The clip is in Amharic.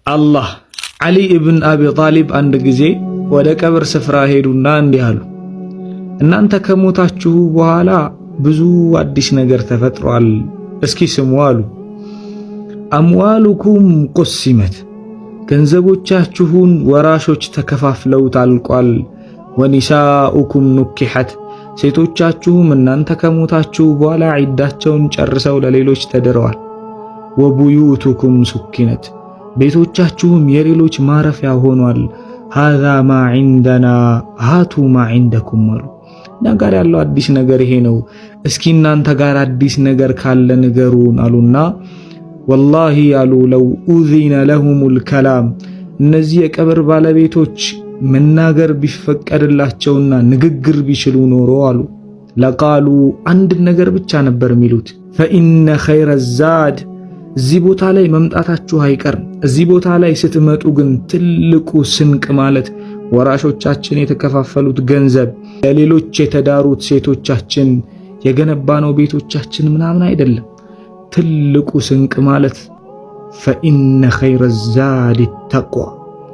አላህ ዓሊ ኢብን አቢ ጣሊብ አንድ ጊዜ ወደ ቀብር ስፍራ ሄዱና እንዲህ አሉ፣ እናንተ ከሞታችሁ በኋላ ብዙ አዲስ ነገር ተፈጥሯል፣ እስኪ ስሙ አሉ። አምዋሉኩም ቁሲመት፣ ገንዘቦቻችሁን ወራሾች ተከፋፍለው ታልቋል። ወኒሳኡኩም ኑኪሐት፣ ሴቶቻችሁም እናንተ ከሞታችሁ በኋላ ዒዳቸውን ጨርሰው ለሌሎች ተድረዋል። ወቡዩቱኩም ሱኪነት፣ ቤቶቻችሁም የሌሎች ማረፊያ ሆኗል። ሃዛ ማ ዒንደና ሃቱ ማ ዒንደኩም አሉ። እኛ ጋር ያለው አዲስ ነገር ይሄ ነው፣ እስኪ እናንተ ጋር አዲስ ነገር ካለ ንገሩን አሉና ወላሂ አሉ ለው ኡዚነ ለሁሙል ከላም፣ እነዚህ የቀብር ባለቤቶች መናገር ቢፈቀድላቸውና ንግግር ቢችሉ ኖሮ አሉ ለቃሉ፣ አንድ ነገር ብቻ ነበር የሚሉት፣ ፈኢነ ኸይረ ዛድ፣ እዚህ ቦታ ላይ መምጣታችሁ አይቀርም። እዚህ ቦታ ላይ ስትመጡ ግን ትልቁ ስንቅ ማለት ወራሾቻችን የተከፋፈሉት ገንዘብ፣ ለሌሎች የተዳሩት ሴቶቻችን፣ የገነባነው ቤቶቻችን ምናምን አይደለም። ትልቁ ስንቅ ማለት ፈኢነ ኸይረ ዛድ ተቅዋ